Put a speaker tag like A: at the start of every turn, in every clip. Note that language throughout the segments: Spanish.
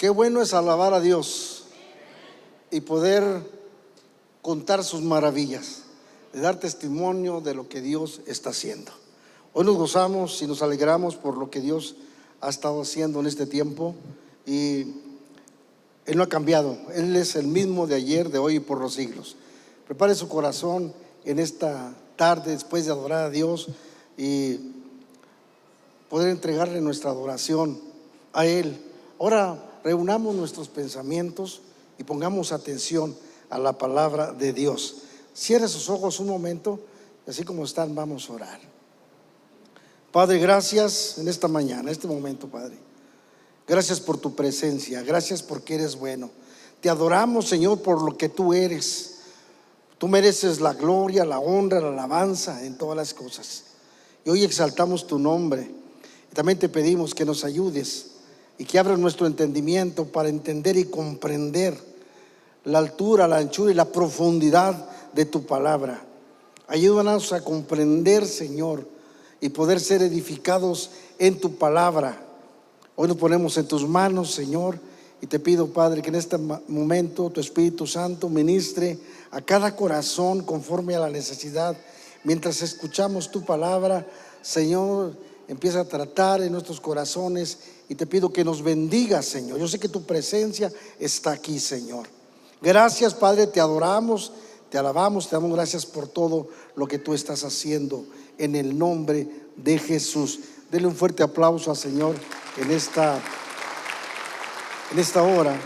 A: Qué bueno es alabar a Dios y poder contar sus maravillas, de dar testimonio de lo que Dios está haciendo. Hoy nos gozamos y nos alegramos por lo que Dios ha estado haciendo en este tiempo, y Él no ha cambiado. Él es el mismo de ayer, de hoy y por los siglos. Prepare su corazón en esta tarde, después de adorar a Dios y poder entregarle nuestra adoración a Él. Ahora reunamos nuestros pensamientos y pongamos atención a la palabra de Dios. Cierre sus ojos un momento, y así como están, vamos a orar. Padre, gracias en esta mañana, en este momento, Padre. Gracias por tu presencia, gracias porque eres bueno. Te adoramos, Señor, por lo que tú eres. Tú mereces la gloria, la honra, la alabanza en todas las cosas. Y hoy exaltamos tu nombre. Y también te pedimos que nos ayudes y que abras nuestro entendimiento para entender y comprender la altura, la anchura y la profundidad de tu palabra. Ayúdanos a comprender, Señor, y poder ser edificados en tu palabra. Hoy nos ponemos en tus manos, Señor, y te pido, Padre, que en este momento tu Espíritu Santo ministre a cada corazón conforme a la necesidad. Mientras escuchamos tu palabra, Señor, empieza a tratar en nuestros corazones, y te pido que nos bendigas, Señor. Yo sé que tu presencia está aquí, Señor. Gracias, Padre, te adoramos, te alabamos, te damos gracias por todo lo que tú estás haciendo en el nombre de Jesús. Denle un fuerte aplauso al Señor en esta hora.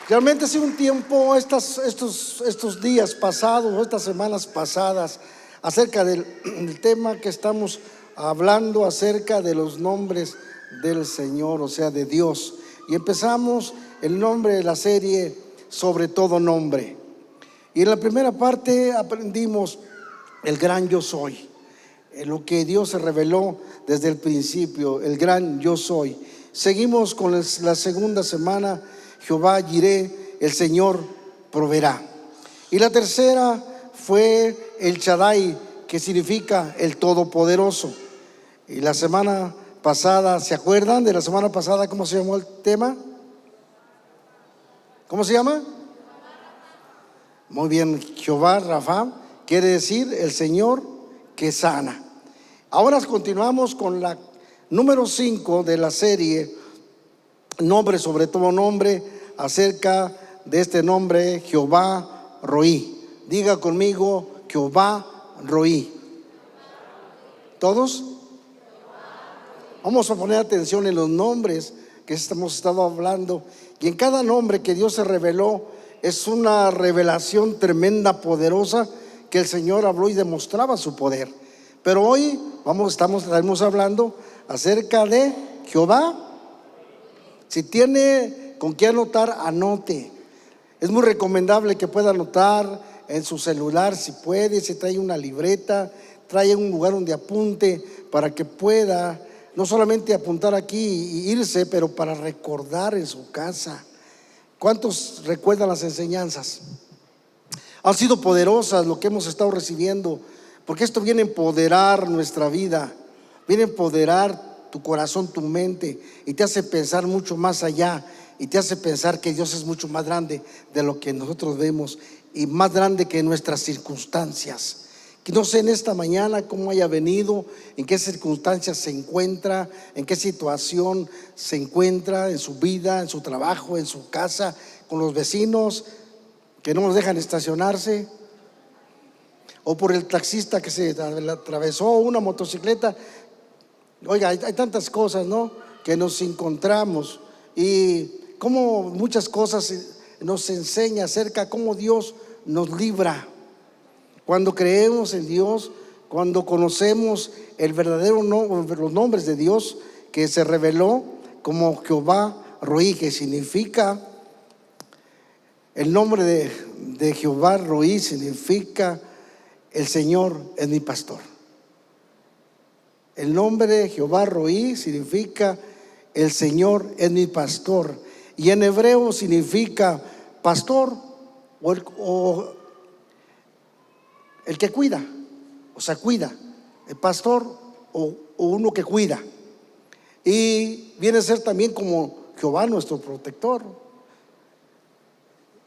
A: Realmente ha sido un tiempo, estos días pasados, estas semanas pasadas, acerca del tema que estamos hablando, acerca de los nombres del Señor, o sea, de Dios. Y empezamos el nombre de la serie, sobre todo nombre. Y en la primera parte aprendimos el gran yo soy, lo que Dios se reveló desde el principio, el gran yo soy. Seguimos con la segunda semana, Jehová Jireh, el Señor proveerá. Y la tercera fue el Shaddai, que significa el Todopoderoso. Y la semana pasada, ¿se acuerdan de la semana pasada cómo se llamó el tema? ¿Cómo se llama? Muy bien, Jehová Rafa quiere decir el Señor que sana. Ahora continuamos con la número 5 de la serie, nombre sobre todo nombre, acerca de este nombre, Jehová Roí. Diga conmigo, Jehová Roí. ¿Todos? Vamos a poner atención en los nombres que hemos estado hablando, y en cada nombre que Dios se reveló es una revelación tremenda, poderosa, que el Señor habló y demostraba su poder. Pero hoy estaremos hablando acerca de Jehová. Si tiene con qué anotar, anote. Es muy recomendable que pueda anotar en su celular, si puede, si trae una libreta, trae un lugar donde apunte, para que pueda no solamente apuntar aquí y irse, pero para recordar en su casa. ¿Cuántos recuerdan las enseñanzas? Han sido poderosas lo que hemos estado recibiendo, porque esto viene a empoderar nuestra vida, viene a empoderar tu corazón, tu mente, y te hace pensar mucho más allá, y te hace pensar que Dios es mucho más grande de lo que nosotros vemos, y más grande que nuestras circunstancias. Que no sé en esta mañana cómo haya venido, en qué circunstancias se encuentra, en qué situación se encuentra en su vida, en su trabajo, en su casa, con los vecinos que no nos dejan estacionarse, o por el taxista que se atravesó, una motocicleta. Oiga, hay tantas cosas, ¿no?, que nos encontramos, y como muchas cosas nos enseña acerca de cómo Dios nos libra. Cuando creemos en Dios, cuando conocemos el verdadero nombre, los nombres de Dios que se reveló como Jehová Roí, que significa, el nombre de Jehová Roí significa el Señor es mi pastor. El nombre de Jehová Roí significa el Señor es mi pastor, y en hebreo significa pastor o el que cuida, o sea, cuida, el pastor o uno que cuida. Y viene a ser también como Jehová nuestro protector.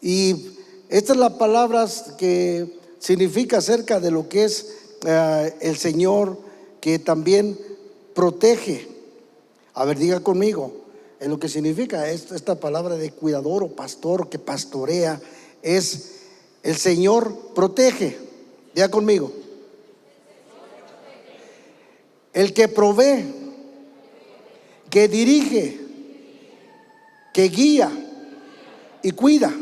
A: Y esta es la palabra que significa acerca de lo que es el Señor, que también protege. A ver, diga conmigo, es lo que significa esta palabra de cuidador o pastor que pastorea, es el Señor protege. Diga conmigo, el que provee, que dirige, que guía y cuida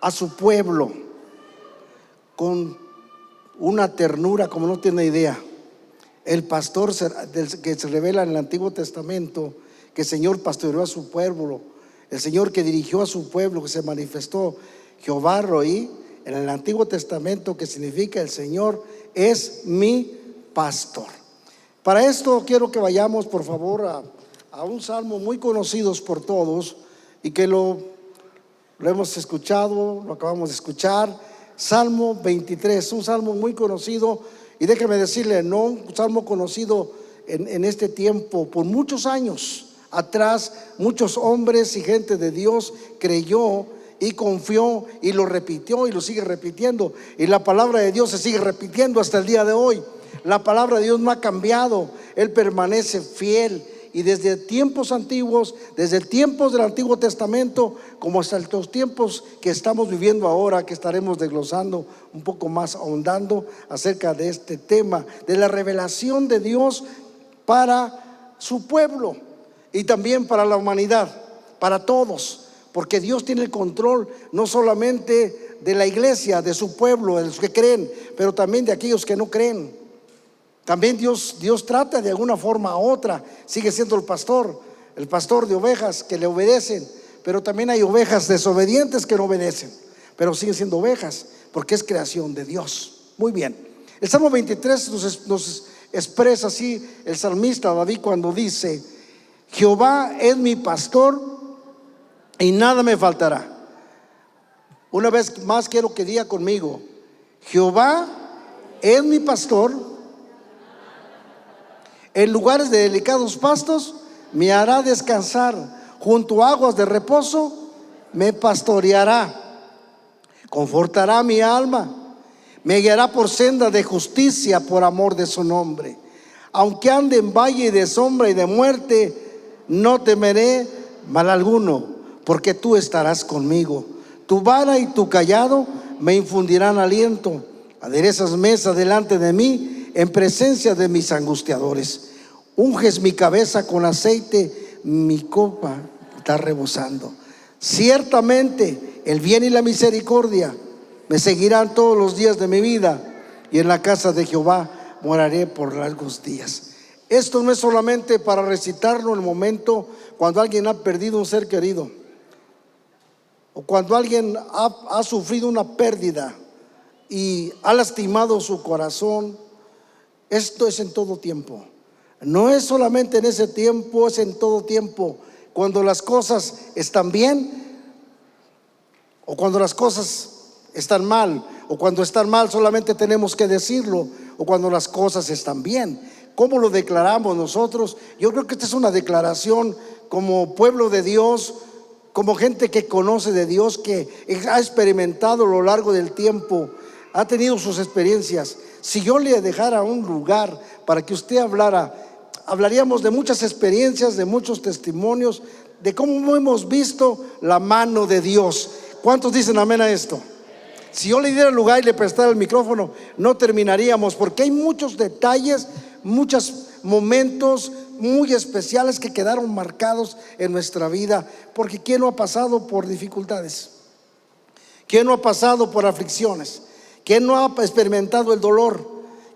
A: a su pueblo con una ternura como no tiene idea. El pastor que se revela en el Antiguo Testamento, que el Señor pastoreó a su pueblo, el Señor que dirigió a su pueblo, que se manifestó, Jehová Roí, en el Antiguo Testamento, que significa el Señor es mi pastor. Para esto quiero que vayamos por favor a un salmo muy conocido por todos y que lo hemos escuchado, lo acabamos de escuchar. Salmo 23, un salmo muy conocido, y déjeme decirle, no un salmo conocido en este tiempo. Por muchos años atrás, muchos hombres y gente de Dios creyó y confió y lo repitió y lo sigue repitiendo, y la palabra de Dios se sigue repitiendo hasta el día de hoy. La palabra de Dios no ha cambiado, Él permanece fiel. Y desde tiempos antiguos, desde tiempos del Antiguo Testamento, como hasta los tiempos que estamos viviendo ahora, que estaremos desglosando un poco más, ahondando acerca de este tema, de la revelación de Dios para su pueblo y también para la humanidad, para todos, porque Dios tiene el control no solamente de la iglesia, de su pueblo, de los que creen, pero también de aquellos que no creen. También Dios trata de alguna forma u otra, sigue siendo el pastor de ovejas que le obedecen, pero también hay ovejas desobedientes que no obedecen, pero siguen siendo ovejas porque es creación de Dios. Muy bien, el Salmo 23 nos expresa así el salmista David cuando dice: Jehová es mi pastor y nada me faltará. Una vez más quiero que diga conmigo: Jehová es mi pastor, en lugares de delicados pastos me hará descansar, junto a aguas de reposo me pastoreará, confortará mi alma, me guiará por senda de justicia por amor de su nombre. Aunque ande en valle de sombra y de muerte, no temeré mal alguno, porque tú estarás conmigo. Tu vara y tu cayado me infundirán aliento. Aderezas mesa delante de mí en presencia de mis angustiadores. Unges mi cabeza con aceite, mi copa está rebosando. Ciertamente el bien y la misericordia me seguirán todos los días de mi vida, y en la casa de Jehová moraré por largos días. Esto no es solamente para recitarlo en el momento cuando alguien ha perdido un ser querido, o cuando alguien ha sufrido una pérdida y ha lastimado su corazón. Esto es en todo tiempo. No es solamente en ese tiempo, es en todo tiempo. Cuando las cosas están bien o cuando las cosas están mal, o cuando están mal solamente tenemos que decirlo, o cuando las cosas están bien. ¿Cómo lo declaramos nosotros? Yo creo que esta es una declaración como pueblo de Dios, como gente que conoce de Dios, que ha experimentado a lo largo del tiempo, ha tenido sus experiencias. Si yo le dejara un lugar para que usted hablaríamos de muchas experiencias, de muchos testimonios, de cómo hemos visto la mano de Dios. ¿Cuántos dicen amén a esto? Si yo le diera el lugar y le prestara el micrófono, no terminaríamos, porque hay muchos detalles, muchos momentos muy especiales que quedaron marcados en nuestra vida. Porque ¿quién no ha pasado por dificultades? ¿Quién no ha pasado por aflicciones? ¿Quién no ha experimentado el dolor?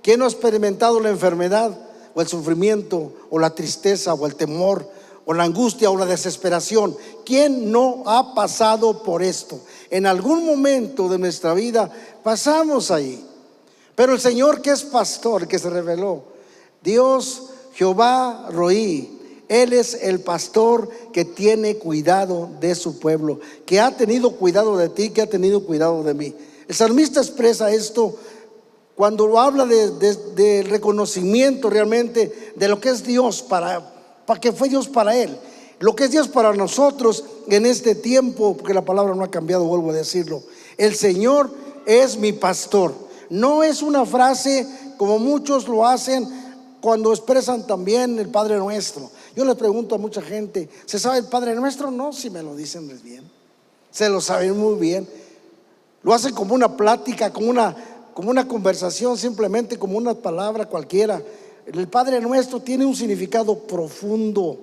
A: ¿Quién no ha experimentado la enfermedad, o el sufrimiento, o la tristeza, o el temor, o la angustia, o la desesperación? ¿Quién no ha pasado por esto? En algún momento de nuestra vida pasamos ahí. Pero el Señor, que es pastor, que se reveló, Dios Jehová Roí, Él es el pastor que tiene cuidado de su pueblo, que ha tenido cuidado de ti, que ha tenido cuidado de mí. El salmista expresa esto cuando lo habla de reconocimiento realmente de lo que es Dios, para que fue Dios para él. Lo que es Dios para nosotros en este tiempo, porque la palabra no ha cambiado, vuelvo a decirlo. El Señor es mi pastor. No es una frase como muchos lo hacen cuando expresan también el Padre Nuestro. Yo les pregunto a mucha gente, ¿se sabe el Padre Nuestro? No, si me lo dicen es bien. Se lo saben muy bien. Lo hacen como una plática, como una conversación, simplemente como una palabra cualquiera. El Padre Nuestro tiene un significado profundo,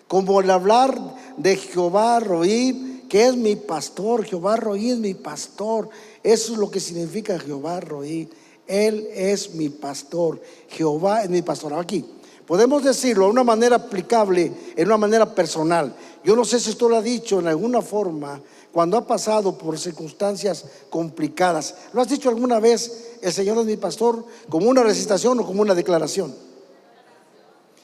A: como el hablar de Jehová Roí, que es mi pastor. Jehová Roí es mi pastor. Eso es lo que significa Jehová Roí. Él es mi pastor. Jehová es mi pastor. Aquí podemos decirlo de una manera aplicable, en una manera personal. Yo no sé si esto lo ha dicho en alguna forma cuando ha pasado por circunstancias complicadas. ¿Lo has dicho alguna vez, el Señor es mi pastor, como una recitación o como una declaración?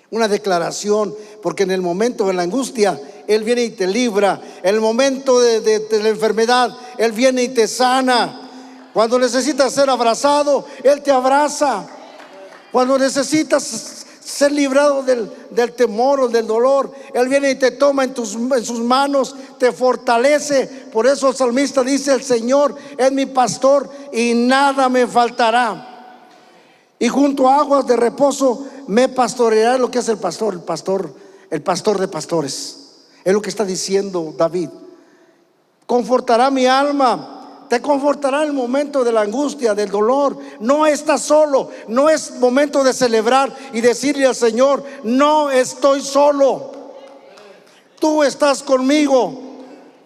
A: Una declaración, porque en el momento de la angustia Él viene y te libra. En el momento de la enfermedad Él viene y te sana. Cuando necesitas ser abrazado, Él te abraza. Cuando necesitas ser librado del temor o del dolor, Él viene y te toma en sus manos, te fortalece. Por eso el salmista dice: el Señor es mi pastor y nada me faltará. Y junto a aguas de reposo me pastoreará. Lo que es el pastor de pastores. Es lo que está diciendo David. Confortará mi alma. Te confortará en el momento de la angustia, del dolor. No estás solo. No es momento de celebrar y decirle al Señor: no estoy solo, tú estás conmigo.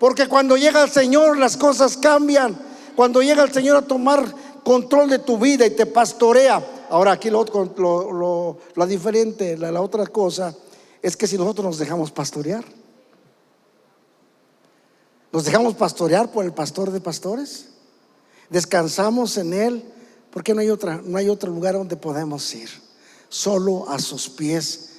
A: Porque cuando llega el Señor las cosas cambian. Cuando llega el Señor a tomar control de tu vida y te pastorea. Ahora aquí la diferente, la otra cosa es que si nosotros nos dejamos pastorear, nos dejamos pastorear por el pastor de pastores, descansamos en Él, porque no hay otro lugar donde podemos ir. Solo a sus pies,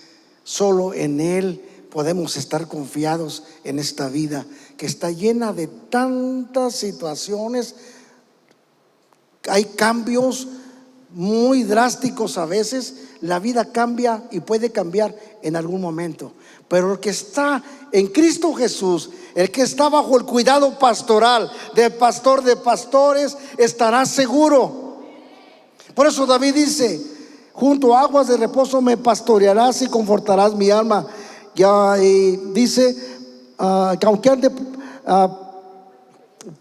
A: solo en Él podemos estar confiados en esta vida que está llena de tantas situaciones. Hay cambios muy drásticos a veces. La vida cambia y puede cambiar en algún momento, pero el que está en Cristo Jesús, el que está bajo el cuidado pastoral del pastor de pastores, estará seguro. Por eso David dice: junto a aguas de reposo me pastorearás y confortarás mi alma. Ya dice que aunque ande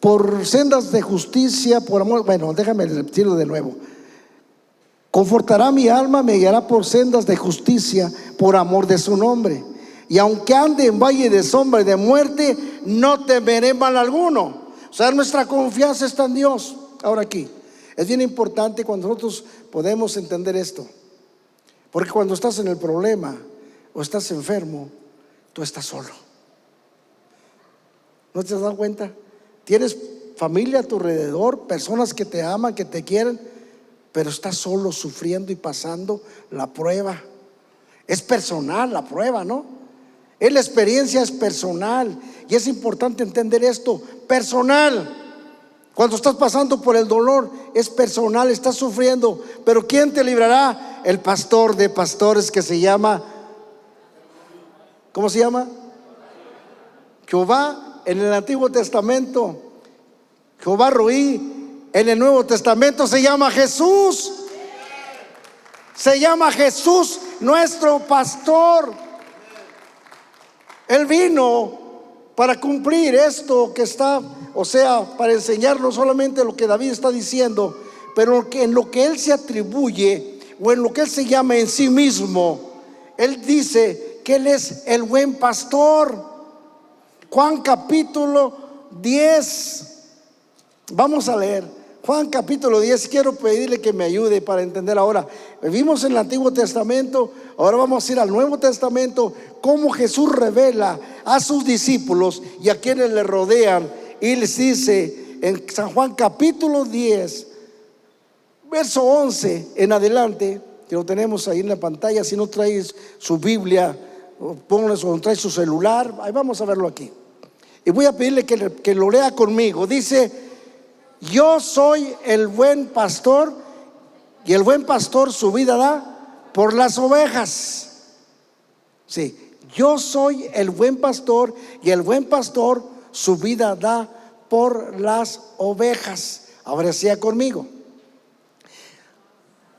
A: por sendas de justicia, por amor. Bueno, déjame repetirlo de nuevo. Confortará mi alma, me guiará por sendas de justicia, por amor de su nombre. Y aunque ande en valle de sombra y de muerte, no temeré mal alguno. O sea, nuestra confianza está en Dios. Ahora aquí, es bien importante cuando nosotros podemos entender esto. Porque cuando estás en el problema o estás enfermo, tú estás solo. ¿No te has dado cuenta? Tienes familia a tu alrededor, personas que te aman, que te quieren, pero estás solo sufriendo y pasando la prueba. Es personal la prueba, ¿no? La experiencia es personal. Y es importante entender esto, personal. Cuando estás pasando por el dolor, es personal, estás sufriendo. Pero ¿quién te librará? El pastor de pastores, que se llama, ¿cómo se llama? Jehová en el Antiguo Testamento. Jehová Roí en el Nuevo Testamento se llama Jesús. Se llama Jesús, nuestro pastor. Él vino para cumplir esto que está, o sea, para enseñar no solamente lo que David está diciendo, pero en lo que Él se atribuye, o en lo que Él se llama en sí mismo. Él dice que Él es el buen pastor. Juan capítulo 10. Vamos a leer Juan capítulo 10. Quiero pedirle que me ayude para entender ahora. Vivimos en el Antiguo Testamento, ahora vamos a ir al Nuevo Testamento, cómo Jesús revela a sus discípulos y a quienes le rodean. Y les dice en San Juan capítulo 10, verso 11 en adelante, que lo tenemos ahí en la pantalla. Si no traes su Biblia, pónganlo, o traes su celular, ahí vamos a verlo aquí. Y voy a pedirle que lo lea conmigo. Dice: yo soy el buen pastor, y el buen pastor su vida da por las ovejas. Sí, Yo soy el buen pastor y el buen pastor su vida da por las ovejas. Ahora decía conmigo: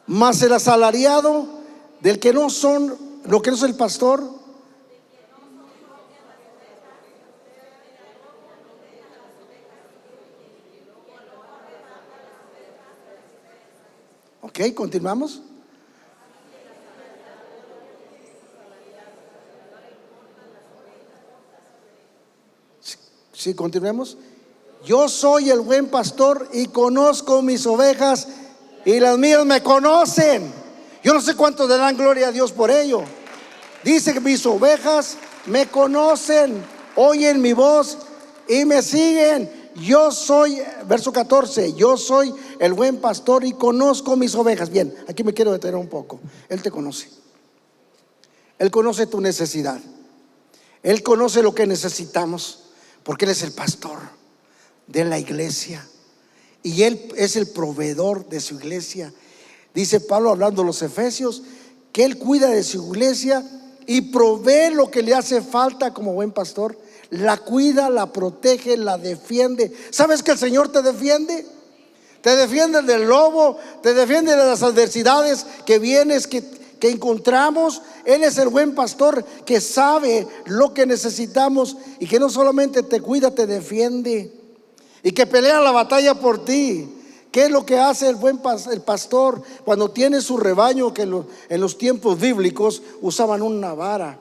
A: mas el asalariado del que no son, lo que no es el pastor, ok, continuamos. Sí, continuemos. Yo soy el buen pastor y conozco mis ovejas y las mías me conocen. Yo no sé cuántos le dan gloria a Dios por ello. Dice que mis ovejas me conocen, oyen mi voz y me siguen. Yo soy, verso 14, yo soy el buen pastor y conozco mis ovejas. Bien, aquí me quiero detener un poco. Él te conoce. Él conoce tu necesidad. Él conoce lo que necesitamos, porque Él es el pastor de la iglesia y Él es el proveedor de su iglesia. Dice Pablo, hablando a los Efesios, que Él cuida de su iglesia y provee lo que le hace falta como buen pastor. La cuida, la protege, la defiende. ¿Sabes que el Señor te defiende? Te defiende del lobo, te defiende de las adversidades que vienes, que encontramos. Él es el buen pastor que sabe lo que necesitamos y que no solamente te cuida, te defiende y que pelea la batalla por ti. ¿Qué es lo que hace el pastor cuando tiene su rebaño? Que en los tiempos bíblicos usaban una vara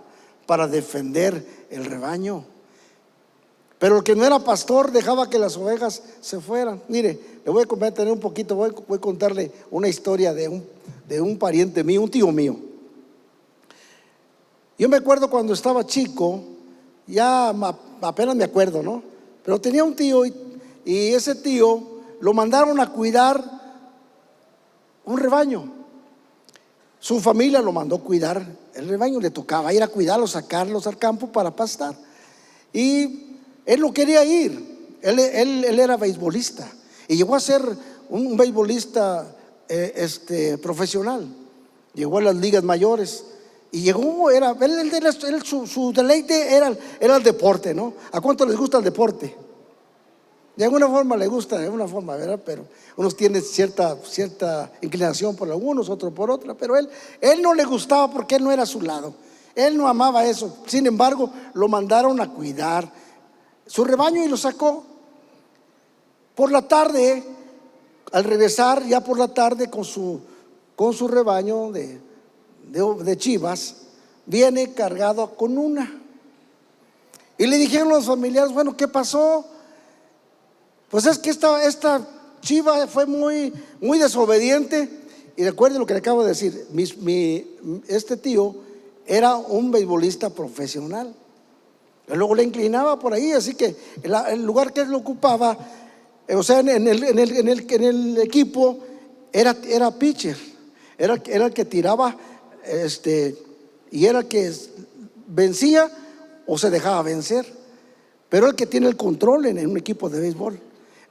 A: para defender el rebaño. Pero el que no era pastor dejaba que las ovejas se fueran. Mire, le voy a detener un poquito, voy a contarle una historia de un pariente mío, un tío mío. Yo me acuerdo cuando estaba chico, ya apenas me acuerdo, ¿no? Pero tenía un tío y ese tío lo mandaron a cuidar un rebaño. Su familia lo mandó a cuidar el rebaño, le tocaba ir a cuidarlos, sacarlos al campo para pastar. Y él no quería ir. Él era beisbolista y llegó a ser un beisbolista profesional. Llegó a las ligas mayores y llegó, su deleite era el deporte, ¿no? ¿A cuánto les gusta el deporte? De alguna forma le gusta, de alguna forma, ¿verdad? Pero unos tienen cierta inclinación por algunos, otros por otra. Pero él no le gustaba porque él no era a su lado. Él no amaba eso. Sin embargo, lo mandaron a cuidar su rebaño y lo sacó. Por la tarde, al regresar ya por la tarde con su rebaño de chivas, viene cargado con una. Y le dijeron los familiares: bueno, ¿qué pasó? Pues es que esta chiva fue muy, muy desobediente. Y recuerde lo que le acabo de decir: este tío era un beisbolista profesional. Luego le inclinaba por ahí, así que el lugar que él ocupaba, o sea, en el equipo, era pitcher, era el que tiraba, y era el que vencía o se dejaba vencer, pero el que tiene el control en un equipo de béisbol.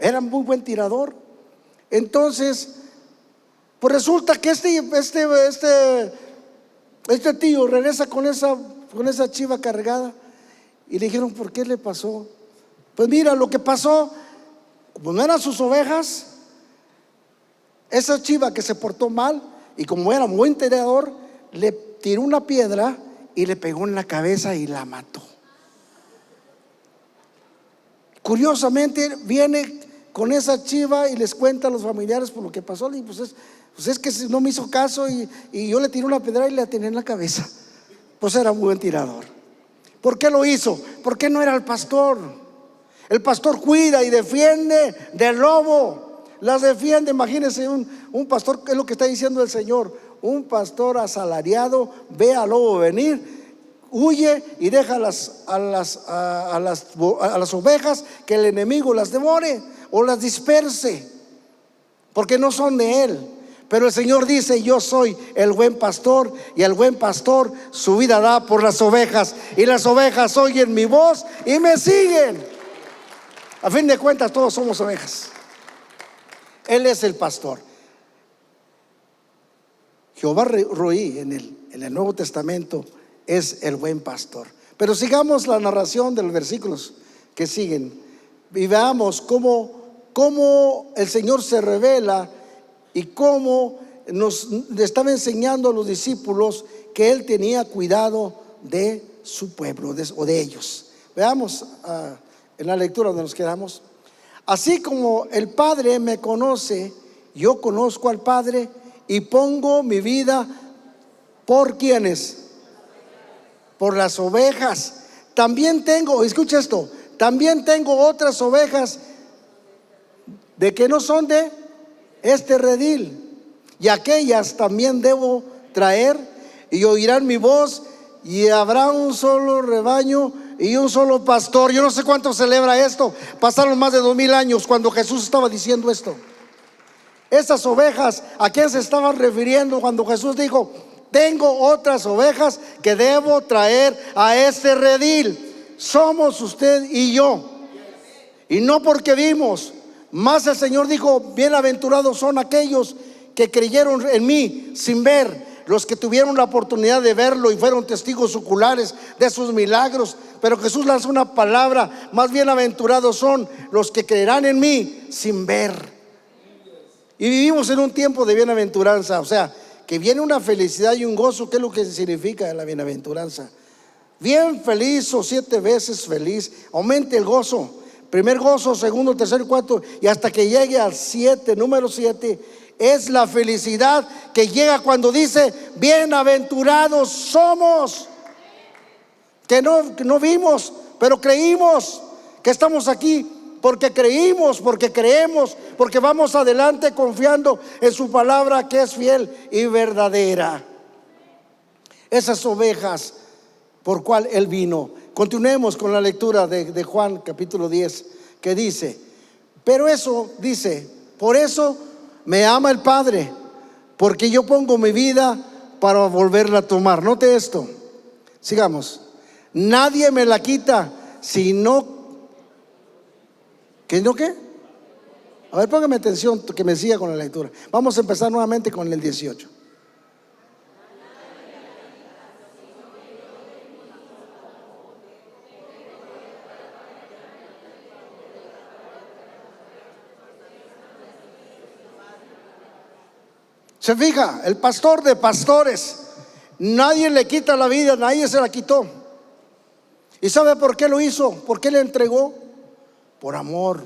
A: Era muy buen tirador. Entonces, pues resulta que este tío regresa con esa chiva cargada. Y le dijeron: ¿por qué le pasó? Pues mira, lo que pasó, como no eran sus ovejas, esa chiva que se portó mal, y como era muy tirador, le tiró una piedra y le pegó en la cabeza y la mató. Curiosamente viene con esa chiva y les cuenta a los familiares por lo que pasó. Y pues es que no me hizo caso y yo le tiré una piedra y le atiné en la cabeza. Pues era muy buen tirador. ¿Por qué lo hizo? Porque no era el pastor. El pastor cuida y defiende del lobo. Las defiende. Imagínense un pastor, es lo que está diciendo el Señor. Un pastor asalariado ve al lobo venir, huye y deja a las ovejas que el enemigo las devore o las disperse, porque no son de él. Pero el Señor dice: yo soy el buen pastor y el buen pastor su vida da por las ovejas, y las ovejas oyen mi voz y me siguen. A fin de cuentas, todos somos ovejas. Él es el pastor. Jehová Roí en el Nuevo Testamento es el buen pastor. Pero sigamos la narración de los versículos que siguen y veamos cómo el Señor se revela y cómo nos estaba enseñando a los discípulos que Él tenía cuidado de su pueblo o de ellos. Veamos en la lectura donde nos quedamos. Así como el Padre me conoce, yo conozco al Padre y pongo mi vida por ¿quiénes? Por las ovejas. También tengo, escucha esto, también tengo otras ovejas de que no son de este redil, y aquellas también debo traer, y oirán mi voz, y habrá un solo rebaño y un solo pastor. Yo no sé cuánto celebra esto. Pasaron más de 2000 años cuando Jesús estaba diciendo esto. Esas ovejas, ¿a quién se estaban refiriendo cuando Jesús dijo: tengo otras ovejas que debo traer a este redil? Somos usted y yo. Y no porque vimos, más el Señor dijo: bienaventurados son aquellos que creyeron en mí sin ver, los que tuvieron la oportunidad de verlo y fueron testigos oculares de sus milagros. Pero Jesús lanzó una palabra: más bienaventurados son los que creerán en mí sin ver. Y vivimos en un tiempo de bienaventuranza, o sea, que viene una felicidad y un gozo. ¿Qué es lo que significa la bienaventuranza? Bien feliz o 7 veces feliz. Aumente el gozo. Primer gozo, segundo, tercero y cuarto, y hasta que llegue al 7, número 7. Es la felicidad que llega cuando dice: bienaventurados somos, que no vimos, pero creímos, que estamos aquí porque creímos, porque creemos, porque vamos adelante confiando en su palabra, que es fiel y verdadera. Esas ovejas por cual Él vino. Continuemos con la lectura de Juan capítulo 10, que dice: pero eso dice, por eso me ama el Padre, porque yo pongo mi vida para volverla a tomar. Note esto, sigamos. Nadie me la quita, sino que no, ¿qué? A ver, póngame atención, que me siga con la lectura. Vamos a empezar nuevamente con el 18. Se fija, el pastor de pastores, nadie le quita la vida, nadie se la quitó. ¿Y sabe por qué lo hizo? ¿Por qué le entregó? Por amor.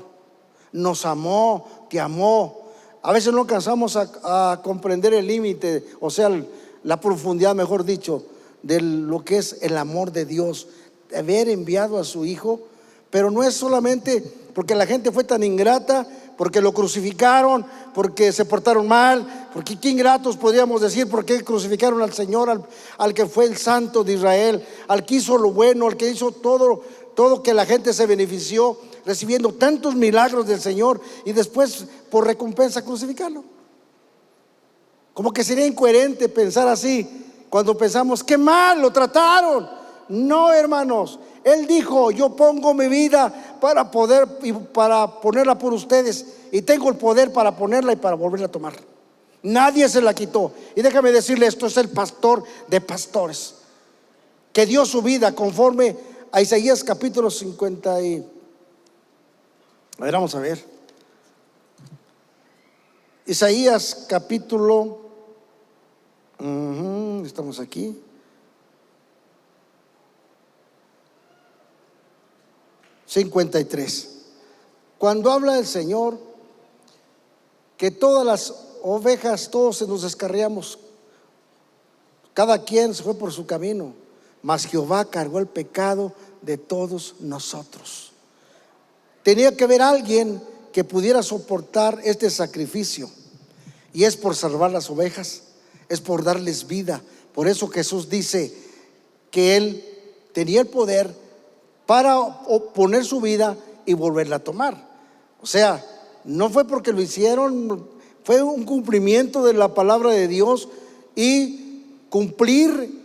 A: Nos amó, te amó. A veces no alcanzamos a comprender el límite, o sea, la profundidad, mejor dicho, de lo que es el amor de Dios, de haber enviado a su Hijo. Pero no es solamente porque la gente fue tan ingrata, porque lo crucificaron, porque se portaron mal, porque qué ingratos podríamos decir, porque crucificaron al Señor, al que fue el Santo de Israel, al que hizo lo bueno, al que hizo todo que la gente se benefició, recibiendo tantos milagros del Señor, y después por recompensa crucificarlo. Como que sería incoherente pensar así cuando pensamos: qué mal lo trataron. No, hermanos, Él dijo: yo pongo mi vida para ponerla por ustedes, y tengo el poder para ponerla y para volverla a tomar. Nadie se la quitó. Y déjame decirle, esto es el pastor de pastores, que dio su vida conforme a Isaías capítulo 50 y... A ver, vamos a ver. Isaías capítulo estamos aquí. ...53... Cuando habla el Señor que todas las ovejas, todos se nos descarriamos, cada quien se fue por su camino, mas Jehová cargó el pecado de todos nosotros. Tenía que haber alguien que pudiera soportar este sacrificio, y es por salvar las ovejas, es por darles vida. Por eso Jesús dice que Él tenía el poder para poner su vida y volverla a tomar. O sea, no fue porque lo hicieron, fue un cumplimiento de la palabra de Dios, y cumplir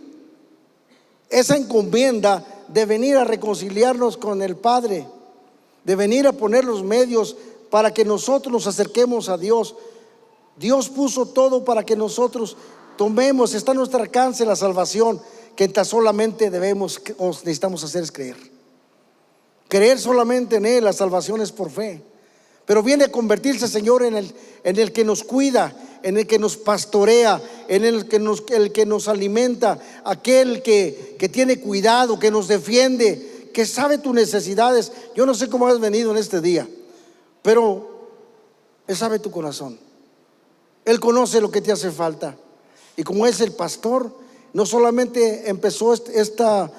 A: esa encomienda de venir a reconciliarnos con el Padre, de venir a poner los medios para que nosotros nos acerquemos a Dios. Dios puso todo para que nosotros tomemos, está a nuestro alcance la salvación. que tan solamente debemos o necesitamos hacer es creer. Creer solamente en Él. La salvación es por fe. Pero viene a convertirse, Señor, en el que nos cuida, en el que nos pastorea, en el que nos alimenta, aquel que tiene cuidado, que nos defiende, que sabe tus necesidades. Yo no sé cómo has venido en este día, pero Él sabe tu corazón. Él conoce lo que te hace falta. Y como es el pastor, no solamente empezó esta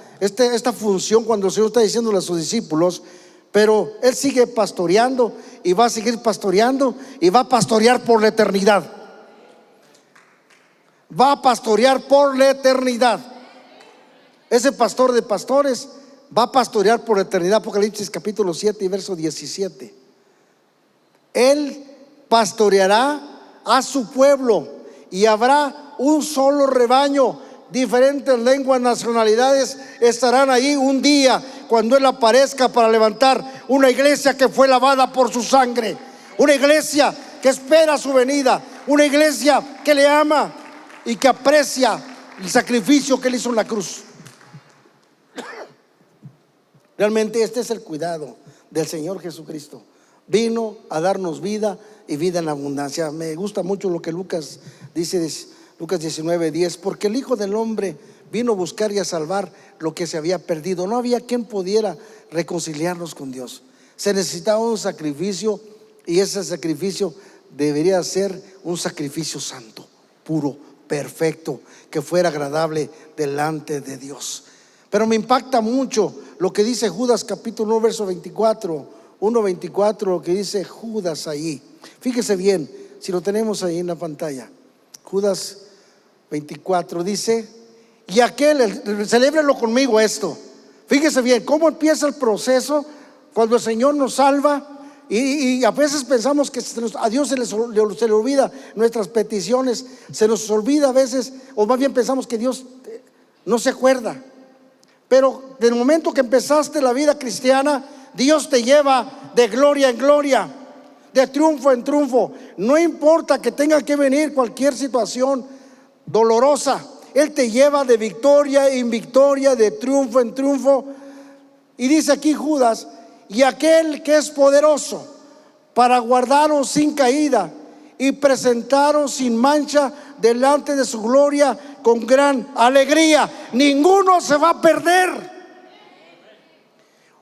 A: función cuando el Señor está diciéndole a sus discípulos, pero Él sigue pastoreando y va a seguir pastoreando y va a pastorear por la eternidad. Va a pastorear por la eternidad. Ese pastor de pastores va a pastorear por la eternidad. Apocalipsis capítulo 7 y verso 17. Él pastoreará a su pueblo y habrá un solo rebaño. Diferentes lenguas, nacionalidades estarán ahí un día cuando Él aparezca para levantar una iglesia que fue lavada por su sangre, una iglesia que espera su venida, una iglesia que le ama y que aprecia el sacrificio que Él hizo en la cruz. Realmente este es el cuidado del Señor Jesucristo. Vino a darnos vida y vida en abundancia. Me gusta mucho lo que Lucas dice, Lucas 19:10, porque el Hijo del Hombre vino a buscar y a salvar lo que se había perdido. No había quien pudiera reconciliarnos con Dios. Se necesitaba un sacrificio, y ese sacrificio debería ser un sacrificio santo, puro, perfecto, que fuera agradable delante de Dios. Pero me impacta mucho lo que dice Judas capítulo 1 verso 1:24, lo que dice Judas ahí. Fíjese bien, si lo tenemos ahí en la pantalla. Judas 24 dice: y aquel, celébrelo conmigo esto. Fíjese bien cómo empieza el proceso cuando el Señor nos salva. Y a veces pensamos que a Dios se le olvida nuestras peticiones, se nos olvida a veces, o más bien pensamos que Dios no se acuerda. Pero del momento que empezaste la vida cristiana, Dios te lleva de gloria en gloria, de triunfo en triunfo. No importa que tenga que venir cualquier situación dolorosa, Él te lleva de victoria en victoria, de triunfo en triunfo. Y dice aquí Judas: y aquel que es poderoso para guardaros sin caída y presentaros sin mancha delante de su gloria con gran alegría. Ninguno se va a perder.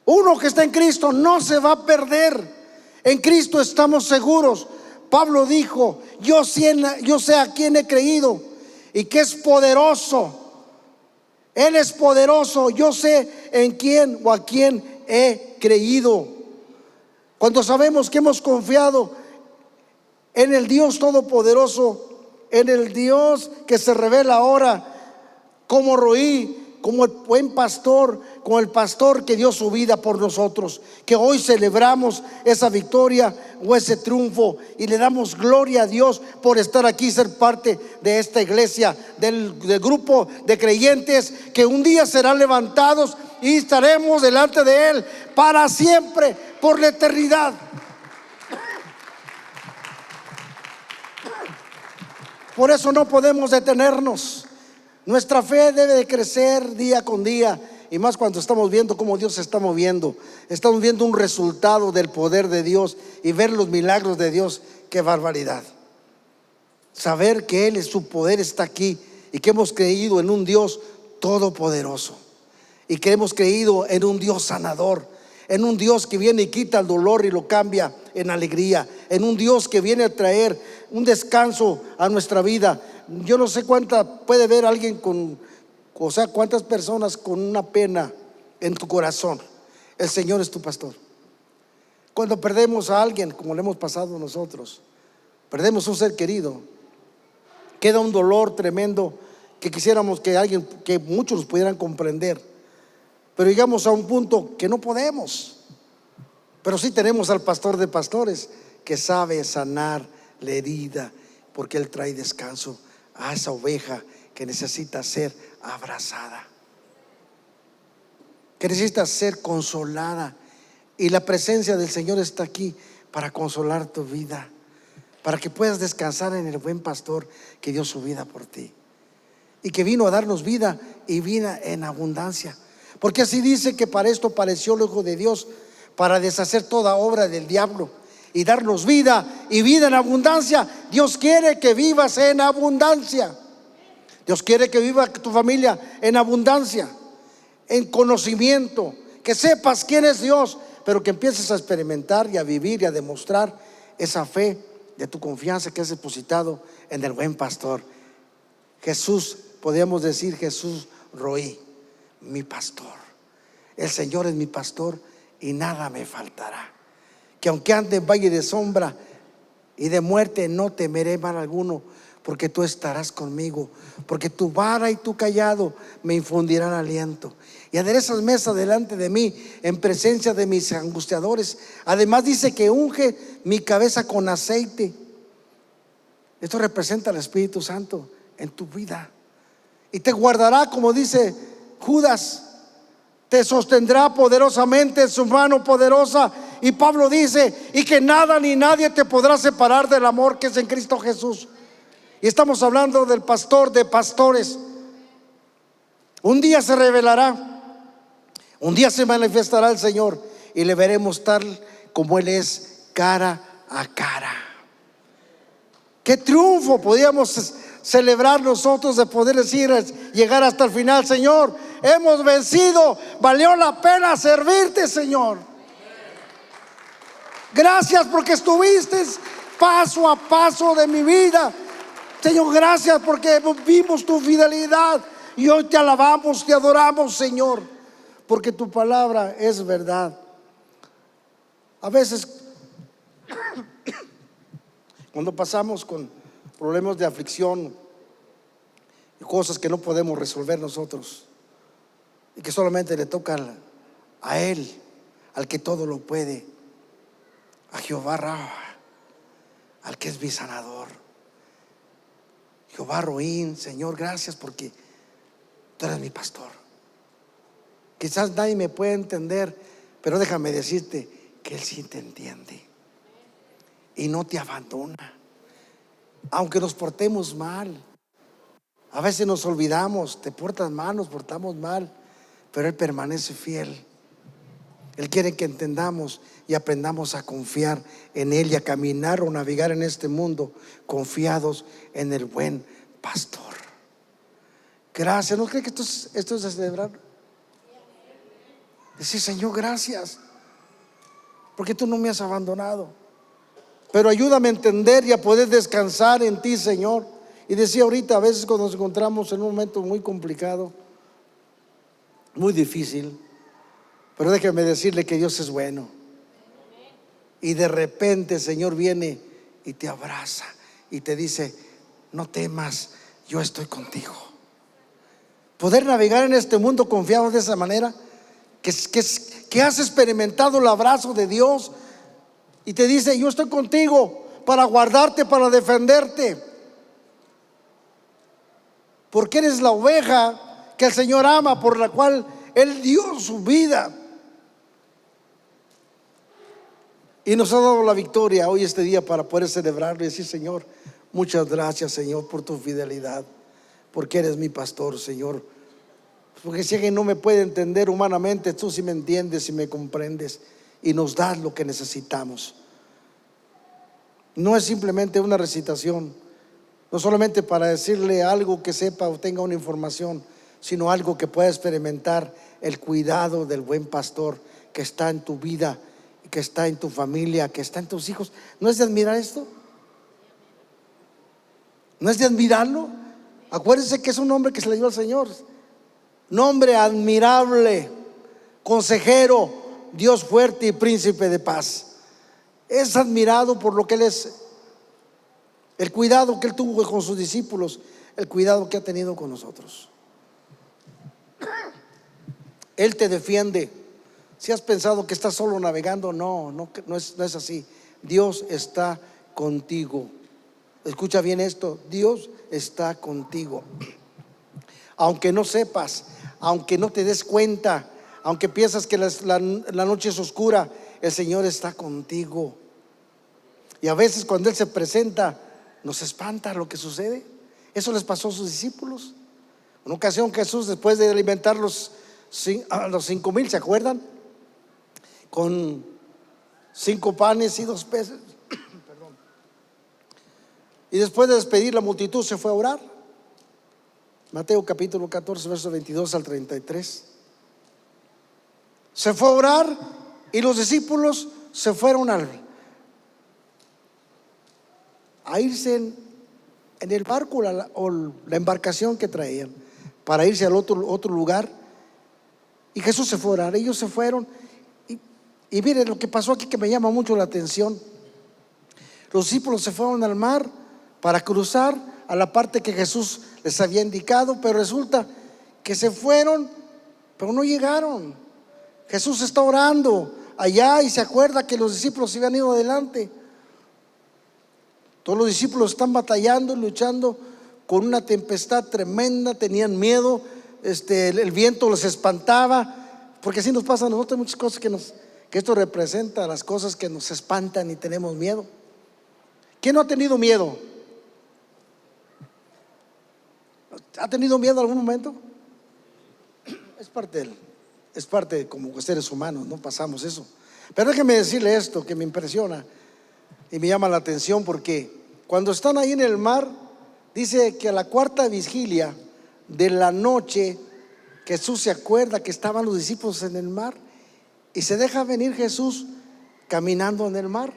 A: Uno que está en Cristo no se va a perder. En Cristo estamos seguros. Pablo dijo: yo sé a quién he creído y que es poderoso. Él es poderoso. Yo sé en quién o a quién he creído. Cuando sabemos que hemos confiado en el Dios todopoderoso, en el Dios que se revela ahora como Roí, como el buen pastor, como el pastor que dio su vida por nosotros, que hoy celebramos esa victoria o ese triunfo y le damos gloria a Dios por estar aquí, ser parte de esta iglesia, del grupo de creyentes que un día serán levantados y estaremos delante de Él para siempre, por la eternidad. Por eso no podemos detenernos. Nuestra fe debe de crecer día con día, y más cuando estamos viendo cómo Dios se está moviendo. Estamos viendo un resultado del poder de Dios y ver los milagros de Dios. ¡Qué barbaridad! Saber que Él, su poder está aquí, y que hemos creído en un Dios todopoderoso, y que hemos creído en un Dios sanador, en un Dios que viene y quita el dolor y lo cambia en alegría, en un Dios que viene a traer un descanso a nuestra vida. Yo no sé cuánta puede ver alguien cuántas personas con una pena en tu corazón. El Señor es tu pastor. Cuando perdemos a alguien, como le hemos pasado nosotros, perdemos un ser querido, queda un dolor tremendo que quisiéramos que muchos nos pudieran comprender. Pero llegamos a un punto que no podemos. Pero sí tenemos al pastor de pastores que sabe sanar la herida, porque Él trae descanso a esa oveja que necesita ser abrazada, que necesita ser consolada. Y la presencia del Señor está aquí para consolar tu vida, para que puedas descansar en el buen pastor que dio su vida por ti. y que vino a darnos vida y vida en abundancia. Porque así dice que para esto pareció el Hijo de Dios, para deshacer toda obra del diablo y darnos vida y vida en abundancia. Dios quiere que vivas en abundancia. Dios quiere que viva tu familia en abundancia, en conocimiento, que sepas quién es Dios, pero que empieces a experimentar y a vivir y a demostrar esa fe de tu confianza que has depositado en el buen pastor. Jesús, podríamos decir Jesús Roí, mi pastor. El Señor es mi pastor y nada me faltará. Que aunque ande en valle de sombra y de muerte, no temeré mal alguno, porque tú estarás conmigo, porque tu vara y tu cayado me infundirán aliento. Y aderezas mesa delante de mí en presencia de mis angustiadores. Además dice que unge mi cabeza con aceite. Esto representa al Espíritu Santo en tu vida. Y te guardará, como dice Judas, te sostendrá poderosamente en su mano poderosa. Y Pablo dice, y que nada ni nadie te podrá separar del amor que es en Cristo Jesús. Y estamos hablando del pastor de pastores. Un día se revelará, un día se manifestará el Señor y le veremos tal como Él es, cara a cara. Qué triunfo podíamos celebrar nosotros de poder decir, llegar hasta el final: Señor, hemos vencido, valió la pena servirte, Señor. Gracias porque estuviste paso a paso de mi vida, Señor. Gracias porque vimos tu fidelidad y hoy te alabamos, te adoramos, Señor, porque tu palabra es verdad. A veces cuando pasamos con problemas de aflicción y cosas que no podemos resolver nosotros y que solamente le tocan a Él, al que todo lo puede, a Jehová Rafa, al que es mi sanador, Jehová Roín. Señor, gracias porque tú eres mi pastor. Quizás nadie me puede entender, pero déjame decirte que Él sí te entiende y no te abandona. Aunque nos portemos mal, a veces nos olvidamos, te portas mal, nos portamos mal, pero Él permanece fiel. Él quiere que entendamos y aprendamos a confiar en Él y a caminar o navegar en este mundo confiados en el buen pastor. Gracias. ¿No cree que esto es de celebrar? Decir: Señor, gracias porque tú no me has abandonado, pero ayúdame a entender y a poder descansar en ti, Señor. Y decía ahorita, a veces cuando nos encontramos en un momento muy complicado, muy difícil, pero déjeme decirle que Dios es bueno. Y de repente el Señor viene y te abraza y te dice: no temas, yo estoy contigo. Poder navegar en este mundo confiado de esa manera, que has experimentado el abrazo de Dios y te dice: yo estoy contigo para guardarte, para defenderte, porque eres la oveja que el Señor ama, por la cual Él dio su vida y nos ha dado la victoria hoy, este día, para poder celebrarlo y decir: Señor, muchas gracias, Señor, por tu fidelidad, porque eres mi pastor, Señor. Porque si alguien no me puede entender humanamente, tú sí me entiendes y me comprendes y nos das lo que necesitamos. No es simplemente una recitación, no solamente para decirle algo que sepa o tenga una información, sino algo que pueda experimentar el cuidado del buen pastor que está en tu vida, que está en tu familia, que está en tus hijos. ¿No es de admirar esto? ¿No es de admirarlo? Acuérdense que es un nombre que se le dio al Señor. Nombre admirable, consejero, Dios fuerte y príncipe de paz. Es admirado por lo que Él es, el cuidado que Él tuvo con sus discípulos, el cuidado que ha tenido con nosotros. Él te defiende. Si has pensado que estás solo navegando, no es así. Dios está contigo. Escucha bien esto: Dios está contigo. Aunque no sepas, aunque no te des cuenta, aunque piensas que la noche es oscura, el Señor está contigo. Y a veces cuando Él se presenta, nos espanta lo que sucede. Eso les pasó a sus discípulos. En una ocasión Jesús, después de alimentar a los 5,000, ¿se acuerdan? Con 5 panes y 2 peces. Y después de despedir la multitud se fue a orar. Mateo capítulo 14, versos 22 al 33. Se fue a orar y los discípulos se fueron a irse en el barco o la embarcación que traían para irse al otro lugar. Y Jesús se fue a orar. Ellos se fueron. Y miren lo que pasó aquí que me llama mucho la atención. Los discípulos se fueron al mar para cruzar a la parte que Jesús les había indicado, pero resulta que se fueron, pero no llegaron. Jesús está orando allá y se acuerda que los discípulos se habían ido adelante. Todos los discípulos están batallando, luchando con una tempestad tremenda, tenían miedo, el viento los espantaba, porque así nos pasa a nosotros. Hay muchas cosas que esto representa, las cosas que nos espantan y tenemos miedo. ¿Quién no ha tenido miedo? ¿Ha tenido miedo en algún momento? Es parte de como seres humanos, no pasamos eso. Pero déjeme decirle esto que me impresiona y me llama la atención, porque cuando están ahí en el mar, dice que a la 4ª vigilia de la noche, Jesús se acuerda que estaban los discípulos en el mar y se deja venir Jesús caminando en el mar.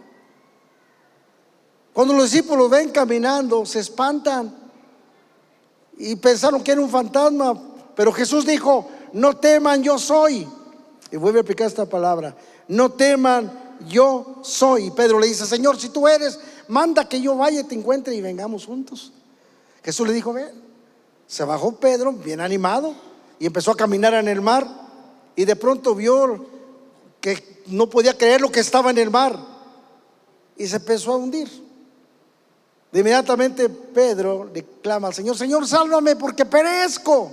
A: Cuando los discípulos ven caminando, se espantan y pensaron que era un fantasma, pero Jesús dijo: no teman, yo soy. Y vuelve a aplicar esta palabra: no teman, yo soy. Y Pedro le dice: Señor, si tú eres, manda que yo vaya y te encuentre y vengamos juntos. Jesús le dijo: ven. Se bajó Pedro bien animado y empezó a caminar en el mar, y de pronto vio que no podía creer lo que estaba en el mar y se empezó a hundir. De inmediatamente Pedro le clama al Señor: Señor, sálvame porque perezco.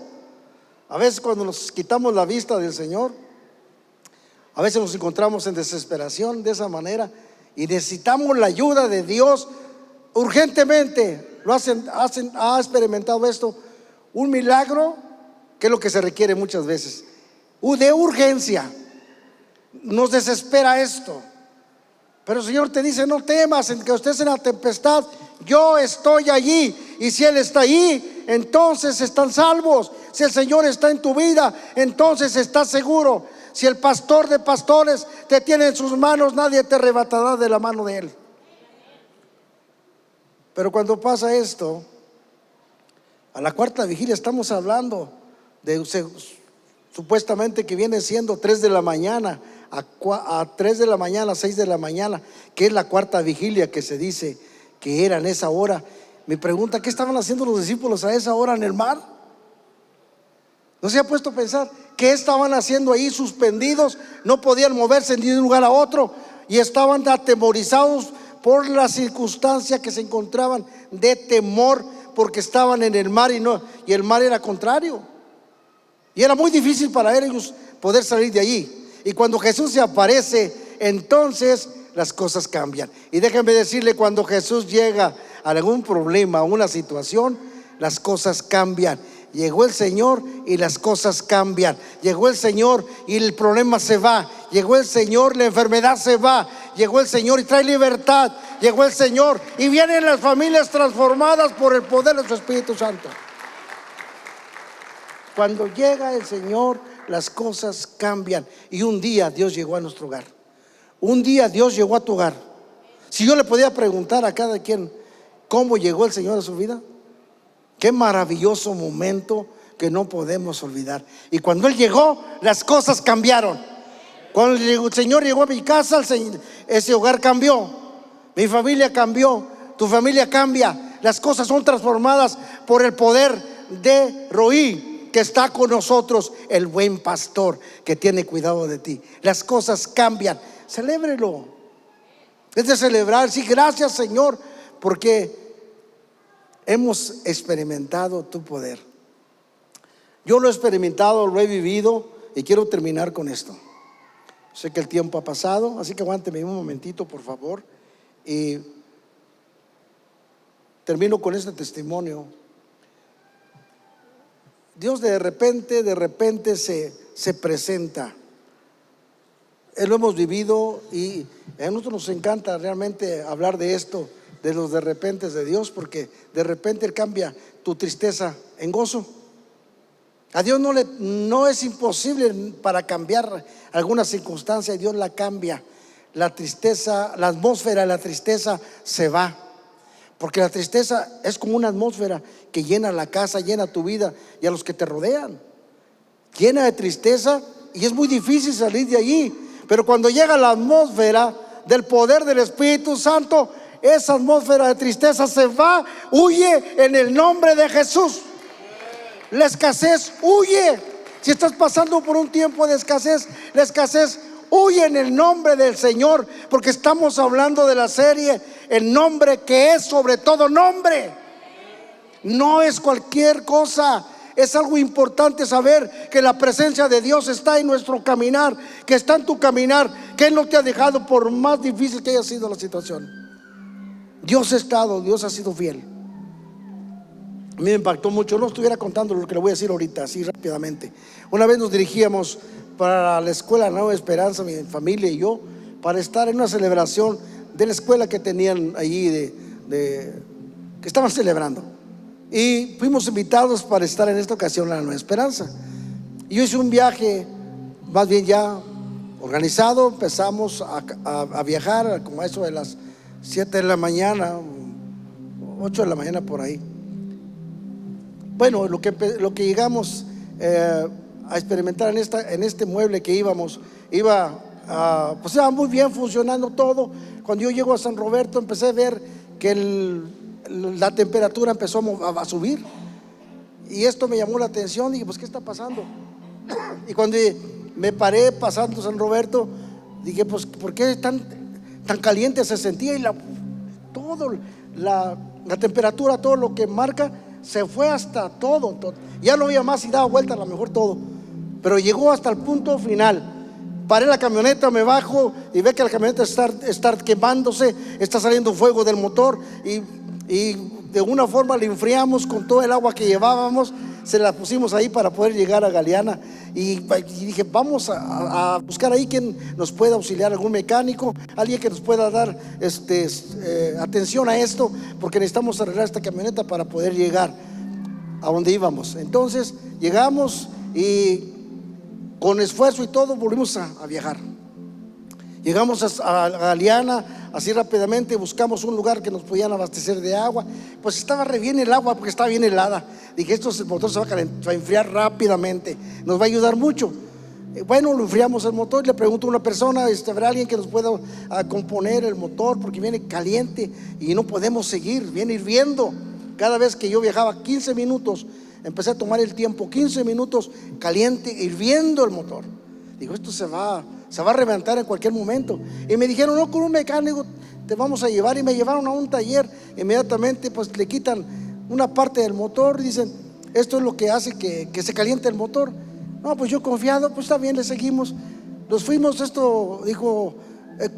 A: A veces cuando nos quitamos la vista del Señor, a veces nos encontramos en desesperación de esa manera y necesitamos la ayuda de Dios urgentemente. ¿Ha experimentado esto? Un milagro, que es lo que se requiere muchas veces, de urgencia. Nos desespera esto. Pero el Señor te dice: no temas, en que estés en la tempestad, yo estoy allí. Y si Él está allí, entonces están salvos. Si el Señor está en tu vida, entonces estás seguro. Si el pastor de pastores te tiene en sus manos, nadie te arrebatará de la mano de Él. Pero cuando pasa esto, a la 4ª vigilia, estamos hablando de supuestamente que viene siendo 3 de la mañana, a 3 de la mañana, 6 de la mañana, que es la 4ª vigilia que se dice que era en esa hora. Me pregunta: ¿qué estaban haciendo los discípulos a esa hora en el mar? ¿No se ha puesto a pensar qué estaban haciendo ahí suspendidos? No podían moverse de un lugar a otro y estaban atemorizados por la circunstancia que se encontraban, de temor, porque estaban en el mar y el mar era contrario. Y era muy difícil para ellos poder salir de allí. Y cuando Jesús se aparece, entonces las cosas cambian. Y déjenme decirle, cuando Jesús llega a algún problema, a una situación, las cosas cambian. Llegó el Señor y las cosas cambian. Llegó el Señor y el problema se va. Llegó el Señor, la enfermedad se va. Llegó el Señor y trae libertad. Llegó el Señor y vienen las familias transformadas por el poder de su Espíritu Santo. Cuando llega el Señor, las cosas cambian. Y un día Dios llegó a nuestro hogar. Un día Dios llegó a tu hogar. Si yo le podía preguntar a cada quien cómo llegó el Señor a su vida, qué maravilloso momento que no podemos olvidar. Y cuando Él llegó, las cosas cambiaron. Cuando el Señor llegó a mi casa, ese hogar cambió. Mi familia cambió. Tu familia cambia. Las cosas son transformadas por el poder de Roí, que está con nosotros, el buen pastor que tiene cuidado de ti. Las cosas cambian. Celébrelo. Es de celebrar. Sí, gracias, Señor, porque hemos experimentado tu poder. Yo lo he experimentado, lo he vivido, y quiero terminar con esto. Sé que el tiempo ha pasado, así que aguánteme un momentito, por favor, y termino con este testimonio. Dios de repente se presenta. Lo hemos vivido y a nosotros nos encanta realmente hablar de esto, de los de repente de Dios, porque de repente Él cambia tu tristeza en gozo. A Dios no es imposible para cambiar alguna circunstancia, Dios la cambia. La tristeza, la atmósfera de la tristeza se va, porque la tristeza es como una atmósfera que llena la casa, llena tu vida y a los que te rodean. Llena de tristeza y es muy difícil salir de allí. Pero cuando llega la atmósfera del poder del Espíritu Santo, esa atmósfera de tristeza se va, huye en el nombre de Jesús. La escasez huye. Si estás pasando por un tiempo de escasez, la escasez huye en el nombre del Señor, porque estamos hablando de la serie el nombre que es sobre todo nombre. No es cualquier cosa. Es algo importante saber que la presencia de Dios está en nuestro caminar, que está en tu caminar, que Él no te ha dejado por más difícil que haya sido la situación. Dios ha sido fiel. A mí me impactó mucho. No estuviera contando lo que le voy a decir ahorita, así rápidamente. Una vez nos dirigíamos para la escuela Nueva Esperanza, mi familia y yo, para estar en una celebración de la escuela que tenían allí, que estaban celebrando. Y fuimos invitados para estar en esta ocasión en la Nueva Esperanza. Y yo hice un viaje, más bien ya organizado. Empezamos a viajar como a eso de las 7 de la mañana, 8 de la mañana por ahí. Bueno, lo que llegamos a experimentar en este mueble que íbamos, pues iba muy bien funcionando todo. Cuando yo llego a San Roberto empecé a ver que la temperatura empezó a subir, y esto me llamó la atención. Dije, pues ¿qué está pasando? Y cuando me paré pasando San Roberto, dije, pues ¿por qué tan caliente se sentía? Y la temperatura, todo lo que marca, se fue hasta todo. Ya no había más y daba vuelta a lo mejor todo, pero llegó hasta el punto final. Paré la camioneta, me bajo y ve que la camioneta está quemándose, está saliendo fuego del motor, y de una forma la enfriamos con todo el agua que llevábamos, se la pusimos ahí para poder llegar a Galeana. Y dije, vamos a buscar ahí quien nos pueda auxiliar, algún mecánico, alguien que nos pueda dar atención a esto, porque necesitamos arreglar esta camioneta para poder llegar a donde íbamos. Entonces llegamos y con esfuerzo y todo volvimos a viajar. Llegamos a Galeana, así rápidamente buscamos un lugar que nos podían abastecer de agua. Pues estaba re bien el agua porque estaba bien helada. Dije, el motor se va a enfriar rápidamente, nos va a ayudar mucho. Bueno, lo enfriamos el motor y le pregunto a una persona, ¿habrá alguien que nos pueda componer el motor? Porque viene caliente y no podemos seguir, viene hirviendo. Cada vez que yo viajaba 15 minutos, empecé a tomar el tiempo, 15 minutos caliente, hirviendo el motor. Digo, esto se va a reventar en cualquier momento. Y me dijeron, no, con un mecánico te vamos a llevar. Y me llevaron a un taller. Inmediatamente pues le quitan una parte del motor y dicen, esto es lo que hace que se caliente el motor. No, pues yo confiado, pues está bien, le seguimos. Nos fuimos, dijo,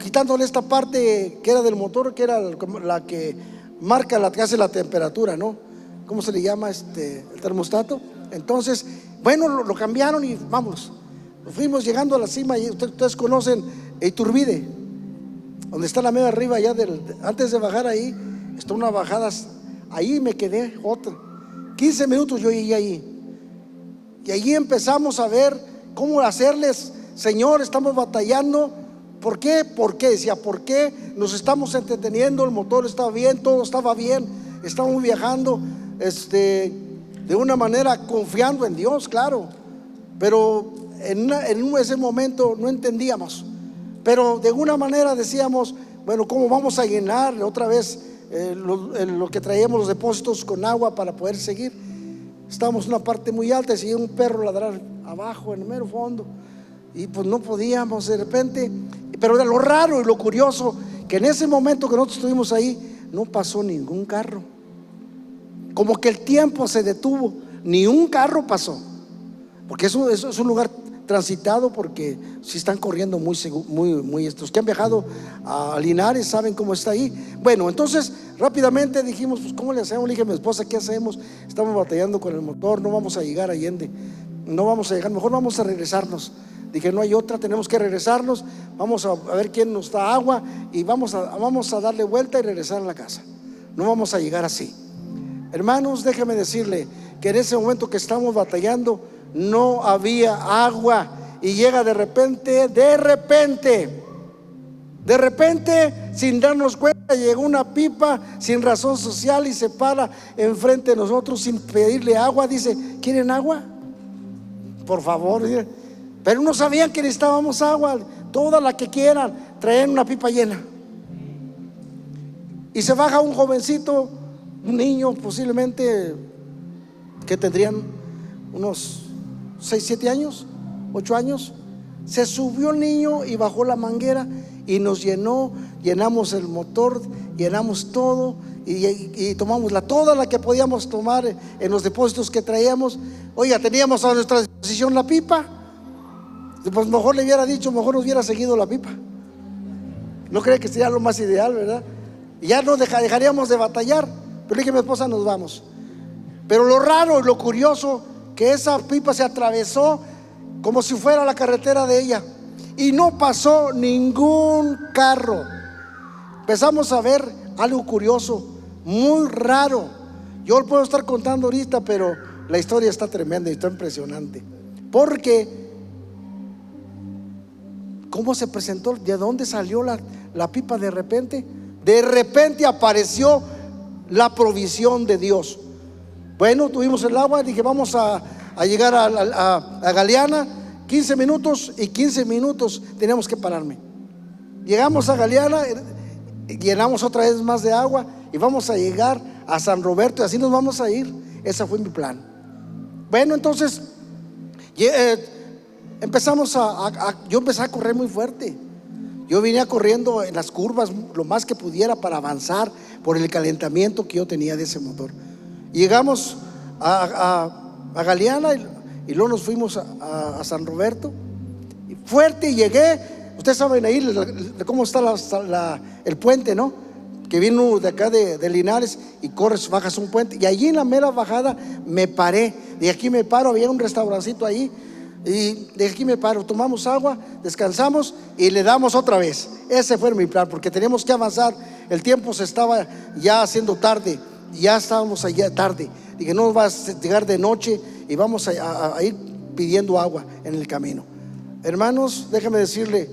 A: quitándole esta parte que era del motor, que era la que marca, la que hace la temperatura, ¿no? ¿Cómo se le llama el termostato? Entonces, bueno, lo cambiaron y vámonos. Fuimos llegando a la cima y ustedes conocen Iturbide, donde está la media arriba, antes de bajar ahí, está una bajada, ahí me quedé 15 minutos yo llegué ahí. Y allí empezamos a ver cómo hacerles, Señor, estamos batallando. ¿Por qué? Decía, ¿por qué nos estamos entreteniendo? El motor estaba bien, todo estaba bien, estábamos viajando de una manera confiando en Dios, claro, pero en ese momento no entendíamos. Pero de alguna manera decíamos, bueno, ¿cómo vamos a llenar otra vez lo que traíamos, los depósitos con agua para poder seguir? Estábamos en una parte muy alta y seguía un perro ladrar abajo en el mero fondo, y pues no podíamos de repente. Pero era lo raro y lo curioso, que en ese momento que nosotros estuvimos ahí, no pasó ningún carro. Como que el tiempo se detuvo, ni un carro pasó, porque eso es un lugar transitado, porque si están corriendo muy estos que han viajado a Linares saben cómo está ahí. Bueno, entonces rápidamente dijimos, pues ¿cómo le hacemos? Le dije a mi esposa, ¿qué hacemos? Estamos batallando con el motor, no vamos a llegar a Allende, no vamos a llegar, mejor vamos a regresarnos. Dije, no hay otra, tenemos que regresarnos, vamos a ver quién nos da agua y vamos a darle vuelta y regresar a la casa. No vamos a llegar así. Hermanos, déjeme decirle que en ese momento que estamos batallando no había agua, y llega de repente, sin darnos cuenta, llegó una pipa sin razón social y se para enfrente de nosotros sin pedirle agua. Dice, ¿quieren agua? Por favor. Pero no sabían que necesitábamos agua, toda la que quieran, traen una pipa llena. Y se baja un jovencito, un niño, posiblemente que tendrían unos 6, 7 años, 8 años. Se subió el niño y bajó la manguera y nos llenamos el motor, llenamos todo y tomamos toda la que podíamos tomar en los depósitos que traíamos. Oiga, teníamos a nuestra disposición la pipa. Pues mejor le hubiera dicho, mejor nos hubiera seguido la pipa. ¿No cree que sería lo más ideal, verdad? Y ya no dejaríamos de batallar. Pero le dije a mi esposa, nos vamos. Pero lo raro y lo curioso, que esa pipa se atravesó como si fuera la carretera de ella y no pasó ningún carro. Empezamos a ver algo curioso, muy raro. Yo lo puedo estar contando ahorita, pero la historia está tremenda y está impresionante. Porque ¿cómo se presentó? ¿De dónde salió la pipa de repente? De repente apareció la provisión de Dios. Bueno, tuvimos el agua, dije vamos a llegar a Galeana, 15 minutos y 15 minutos teníamos que pararme. Llegamos a Galeana, llenamos otra vez más de agua y vamos a llegar a San Roberto y así nos vamos a ir. Ese fue mi plan. Bueno, entonces empezamos yo empecé a correr muy fuerte. Yo venía corriendo en las curvas lo más que pudiera para avanzar por el calentamiento que yo tenía de ese motor. Llegamos a Galeana y luego nos fuimos a San Roberto. Fuerte llegué. Ustedes saben ahí cómo está el puente, ¿no? Que vino de acá de Linares y corres, bajas un puente. Y allí en la mera bajada me paré. De aquí me paro, había un restaurancito ahí. Y de aquí me paro, tomamos agua, descansamos y le damos otra vez. Ese fue mi plan, porque teníamos que avanzar. El tiempo se estaba ya haciendo tarde, ya estábamos allá tarde. Dije, no vas a llegar de noche y vamos a ir pidiendo agua en el camino. Hermanos, déjame decirle,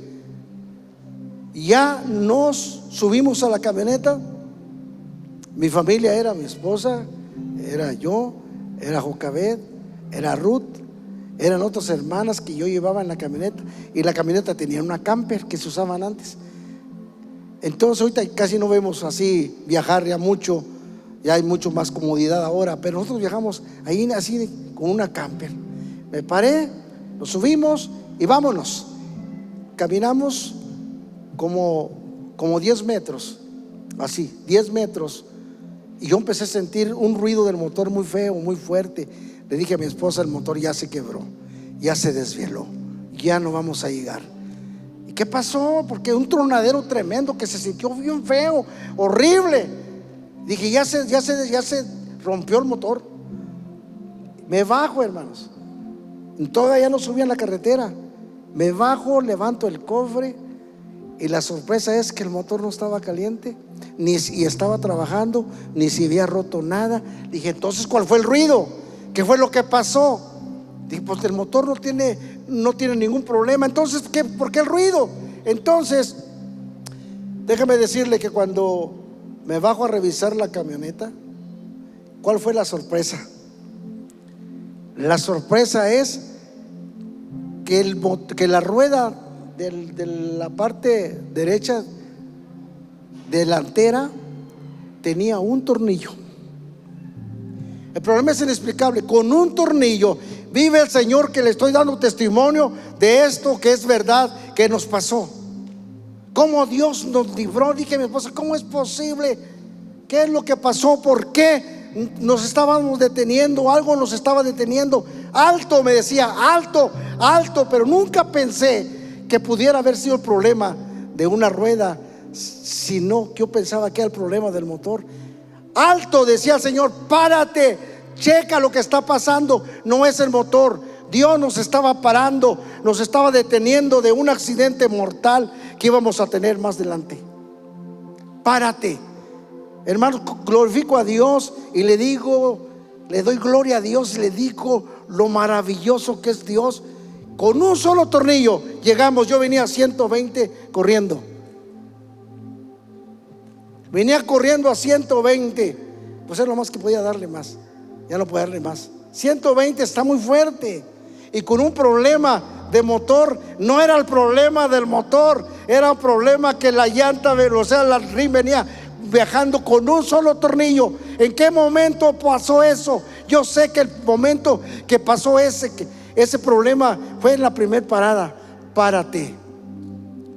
A: ya nos subimos a la camioneta. Mi familia era mi esposa, era yo, era Jocabed, era Ruth, eran otras hermanas que yo llevaba en la camioneta, y la camioneta tenía una camper que se usaban antes. Entonces ahorita casi no vemos así viajar ya mucho, ya hay mucho más comodidad ahora, pero nosotros viajamos ahí así con una camper. Me paré, nos subimos y vámonos. Caminamos como 10 metros, así, 10 metros, y yo empecé a sentir un ruido del motor muy feo, muy fuerte. Le dije a mi esposa, el motor ya se quebró, ya se desvieló, ya no vamos a llegar. ¿Y qué pasó? Porque un tronadero tremendo que se sintió bien feo, horrible. Dije, ya se rompió el motor. Me bajo, hermanos. Todavía no subí a la carretera. Me bajo, levanto el cofre y la sorpresa es que el motor no estaba caliente, ni estaba trabajando, ni se había roto nada. Dije, entonces, ¿cuál fue el ruido? ¿Qué fue lo que pasó? Dije, pues el motor no tiene ningún problema. Entonces, ¿por qué el ruido? Entonces, déjame decirle que cuando me bajo a revisar la camioneta, ¿cuál fue la sorpresa? La sorpresa es que la rueda de la parte derecha delantera tenía un tornillo. El problema es inexplicable. Con un tornillo vive el Señor, que le estoy dando testimonio de esto que es verdad, que nos pasó. Cómo Dios nos libró. Dije a mi esposa, ¿cómo es posible? ¿Qué es lo que pasó? ¿Por qué nos estábamos deteniendo? Algo nos estaba deteniendo. alto, me decía, alto, alto, pero nunca pensé que pudiera haber sido el problema de una rueda, sino que yo pensaba que era el problema del motor. Alto, decía el Señor, párate, checa lo que está pasando, no es el motor. Dios nos estaba parando, nos estaba deteniendo de un accidente mortal que íbamos a tener más adelante. Párate, hermano, glorifico a Dios y le digo, le doy gloria a Dios y le digo lo maravilloso que es Dios. Con un solo tornillo llegamos. Yo venía a 120 corriendo. Venía corriendo a 120. Pues era lo más que podía darle más. Ya no podía darle más. 120 está muy fuerte. Y con un problema de motor. No era el problema del motor, era un problema que la llanta, o sea, la rin venía viajando con un solo tornillo. ¿En qué momento pasó eso? Yo sé que el momento que pasó ese problema fue en la primera parada. Párate,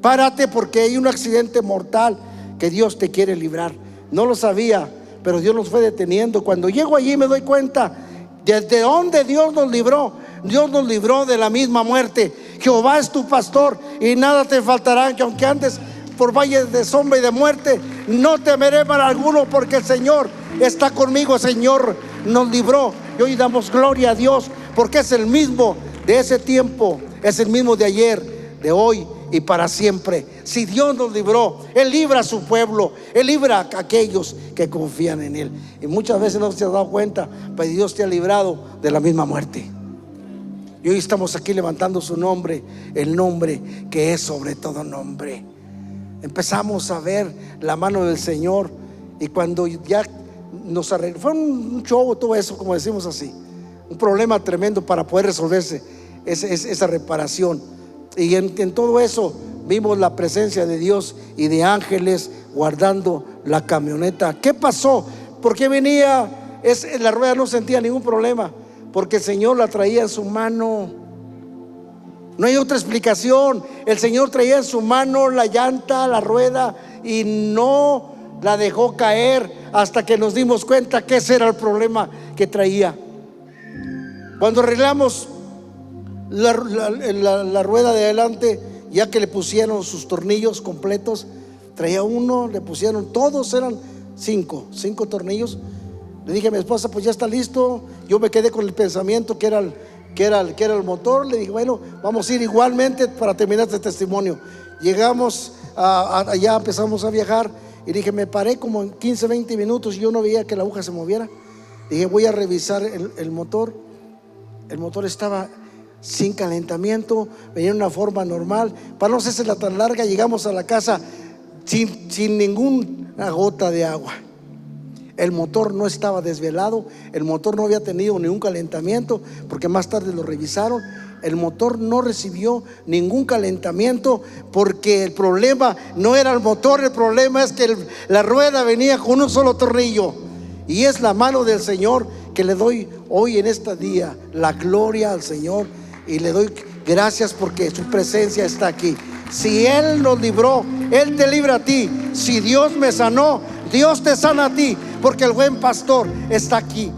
A: párate, porque hay un accidente mortal que Dios te quiere librar. No lo sabía, pero Dios nos fue deteniendo. Cuando llego allí me doy cuenta desde dónde Dios nos libró. Dios nos libró de la misma muerte. Jehová es tu pastor y nada te faltará, que aunque andes por valles de sombra y de muerte, no temeré mal alguno, porque el Señor está conmigo. El Señor nos libró y hoy damos gloria a Dios, porque es el mismo de ese tiempo, es el mismo de ayer, de hoy y para siempre. Si Dios nos libró, Él libra a su pueblo, Él libra a aquellos que confían en Él. Y muchas veces no se ha dado cuenta, pero Dios te ha librado de la misma muerte. Y hoy estamos aquí levantando su nombre, el nombre que es sobre todo nombre. Empezamos a ver la mano del Señor. Y cuando ya nos arregló, fue un show todo eso, como decimos así, un problema tremendo para poder resolverse esa reparación. Y en todo eso vimos la presencia de Dios y de ángeles guardando la camioneta. ¿Qué pasó? ¿Por qué venía? La rueda no sentía ningún problema, porque el Señor la traía en su mano. No hay otra explicación. El Señor traía en su mano la llanta, la rueda, y no la dejó caer hasta que nos dimos cuenta que ese era el problema que traía. Cuando arreglamos la rueda de adelante, ya que le pusieron sus tornillos completos, traía uno, le pusieron, todos eran cinco tornillos. Le dije a mi esposa, pues ya está listo. Yo me quedé con el pensamiento que era el motor. Le dije, bueno, vamos a ir igualmente para terminar este testimonio. Llegamos allá, empezamos a viajar. Y dije, me paré como en 15, 20 minutos y yo no veía que la aguja se moviera. Dije, voy a revisar el motor. El motor estaba sin calentamiento, venía en una forma normal. Para no hacerla tan larga, llegamos a la casa sin ninguna gota de agua. El motor no estaba desvelado, el motor no había tenido ningún calentamiento, porque más tarde lo revisaron. El motor no recibió ningún calentamiento, porque el problema no era el motor, el problema es que la rueda venía con un solo tornillo. Y es la mano del Señor que le doy hoy en este día la gloria al Señor, y le doy gracias porque su presencia está aquí. Si Él nos libró, Él te libra a ti. Si Dios me sanó, Dios te sana a ti, porque el buen pastor está aquí